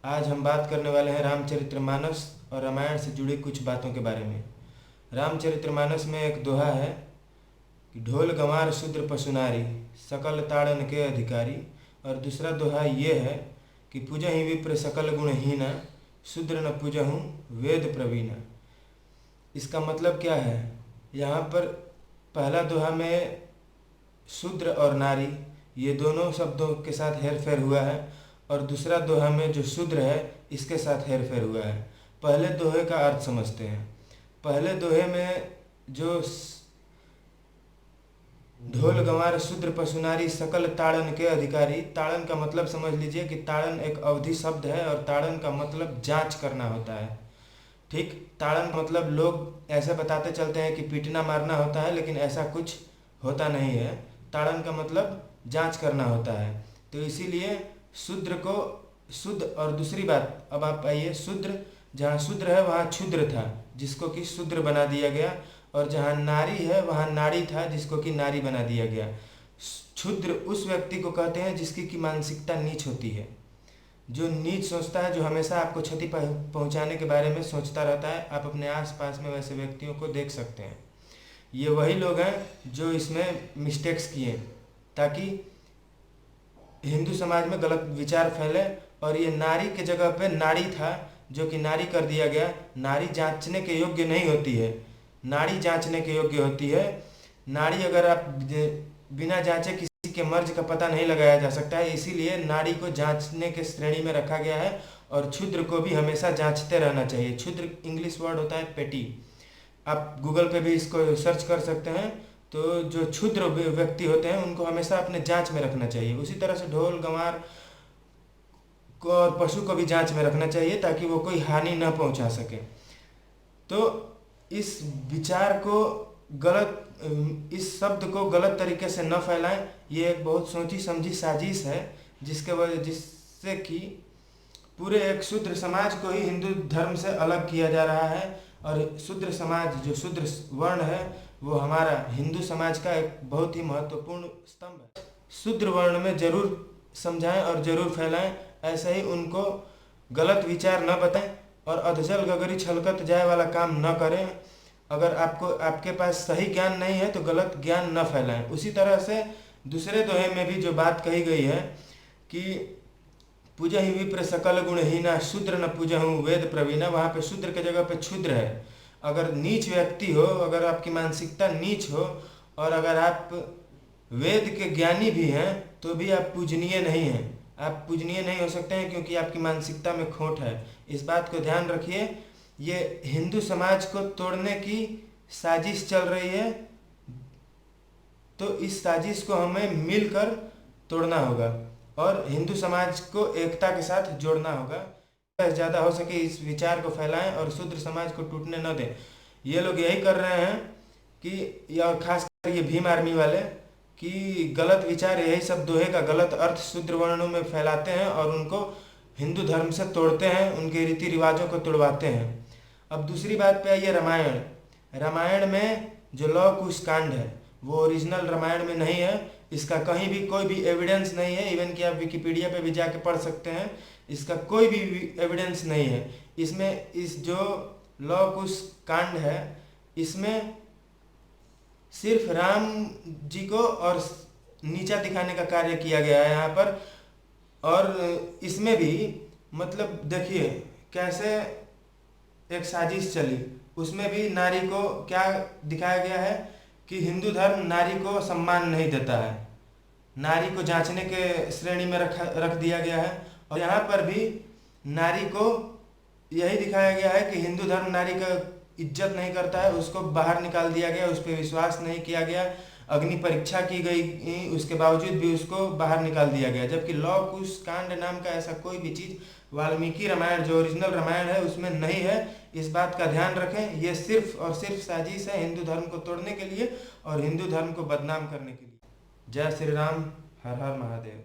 आज हम बात करने वाले हैं रामचरितमानस और रामायण से जुड़ी कुछ बातों के बारे में। रामचरितमानस में एक दोहा है कि ढोल गंवार शूद्र पशुनारी सकल ताड़न के अधिकारी, और दूसरा दोहा ये है कि पूजहि विप्र सकल गुणहीना शूद्र न पूजहु वेद प्रवीणा। इसका मतलब क्या है? यहाँ पर पहला दोहा में शूद्र और नारी ये दोनों शब्दों के साथ हेरफेर हुआ है, और दूसरा दोहा में जो शूद्र है इसके साथ हेरफेर हुआ है। पहले दोहे का अर्थ समझते हैं। पहले दोहे में जो ढोल गंवार शूद्र पशुनारी सकल ताड़न के अधिकारी, ताड़न का मतलब समझ लीजिए कि ताड़न एक अवधि शब्द है और ताड़न का मतलब जांच करना होता है। ठीक, ताड़न का मतलब लोग ऐसे बताते चलते हैं कि पीटना मारना होता है, लेकिन ऐसा कुछ होता नहीं है। ताड़न का मतलब जांच करना होता है। तो इसीलिए शूद्र को शुद्ध, और दूसरी बात, अब आप आइए, शूद्र जहाँ शूद्र है वहाँ क्षुद्र था जिसको कि शूद्र बना दिया गया, और जहाँ नारी है वहाँ नारी था जिसको कि नारी बना दिया गया। क्षुद्र उस व्यक्ति को कहते हैं जिसकी की मानसिकता नीच होती है, जो नीच सोचता है, जो हमेशा आपको क्षति पहुंचाने के बारे में सोचता रहता है। आप अपने आसपास में वैसे व्यक्तियों को देख सकते हैं। ये वही लोग हैं जो इसमें मिस्टेक्स किए ताकि हिंदू समाज में गलत विचार फैले, और ये नारी के जगह पे नाड़ी था जो कि नारी कर दिया गया। नारी जांचने के योग्य नहीं होती है, नाड़ी जांचने के योग्य होती है। नाड़ी अगर आप बिना जांचे किसी के मर्ज का पता नहीं लगाया जा सकता है, इसीलिए नाड़ी को जांचने के श्रेणी में रखा गया है। और क्षुद्र को भी हमेशा जांचते रहना चाहिए। क्षुद्र इंग्लिश वर्ड होता है पेटी। आप गूगल पे भी इसको सर्च कर सकते हैं। तो जो क्षुद्र व्यक्ति होते हैं उनको हमेशा अपने जांच में रखना चाहिए। उसी तरह से ढोल गंवार को और पशु को भी जांच में रखना चाहिए ताकि वो कोई हानि न पहुंचा सके। तो इस विचार को गलत, इस शब्द को गलत तरीके से न फैलाएं। ये एक बहुत सोची समझी साजिश है जिससे कि पूरे एक शूद्र समाज को ही हिंदू धर्म से अलग किया जा रहा है। और शूद्र समाज, जो शूद्र वर्ण है, वो हमारा हिंदू समाज का एक बहुत ही महत्वपूर्ण स्तंभ है। शूद्र वर्ण में जरूर समझाएं और जरूर फैलाएं। ऐसे ही उनको गलत विचार न बताएं और अधजल गगरी छलकत जाए वाला काम न करें। अगर आपके पास सही ज्ञान नहीं है तो गलत ज्ञान न फैलाएं। उसी तरह से दूसरे दोहे में भी जो बात कही गई है कि पूजहि विप्र सकल गुणहीना शूद्र न पूजहु वेद प्रवीणा, वहाँ पे शूद्र के जगह पे क्षुद्र है। अगर नीच व्यक्ति हो, अगर आपकी मानसिकता नीच हो, और अगर आप वेद के ज्ञानी भी हैं तो भी आप पूजनीय नहीं हैं। आप पूजनीय नहीं हो सकते हैं क्योंकि आपकी मानसिकता में खोट है। इस बात को ध्यान रखिए। ये हिंदू समाज को तोड़ने की साजिश चल रही है, तो इस साजिश को हमें मिलकर तोड़ना होगा और हिंदू समाज को एकता के साथ जोड़ना होगा। ज़्यादा हो सके इस विचार को फैलाएं और शूद्र समाज को टूटने न दें। ये लोग यही कर रहे हैं कि, या खासकर ये भीम आर्मी वाले, कि गलत विचार, यही सब दोहे का गलत अर्थ शूद्र वर्णों में फैलाते हैं और उनको हिंदू धर्म से तोड़ते हैं, उनके रीति रिवाजों को तोड़वाते हैं। अब दूसरी बात पे आइए, रामायण। रामायण में जो लव कुश कांड है वो ओरिजिनल रामायण में नहीं है। इसका कहीं भी कोई भी एविडेंस नहीं है। इवन कि आप विकिपीडिया पे भी जाके पढ़ सकते हैं, इसका कोई भी एविडेंस नहीं है। इसमें इस जो लव कुश कांड है इसमें सिर्फ राम जी को और नीचा दिखाने का कार्य किया गया है यहाँ पर। और इसमें भी मतलब देखिए कैसे एक साजिश चली। उसमें भी नारी को क्या दिखाया गया है कि हिंदू धर्म नारी को सम्मान नहीं देता है, नारी को जांचने के श्रेणी में रख दिया गया है। और यहाँ पर भी नारी को यही दिखाया गया है कि हिंदू धर्म नारी का इज्जत नहीं करता है, उसको बाहर निकाल दिया गया, उस पर विश्वास नहीं किया गया, अग्नि परीक्षा की गई, उसके बावजूद भी उसको बाहर निकाल दिया गया। जबकि लव कुश कांड नाम का ऐसा कोई भी चीज़ वाल्मीकि रामायण, जो ओरिजिनल रामायण है, उसमें नहीं है। इस बात का ध्यान रखें। ये सिर्फ और सिर्फ साजिश है हिंदू धर्म को तोड़ने के लिए और हिंदू धर्म को बदनाम करने के लिए। जय श्री राम, हर हर महादेव।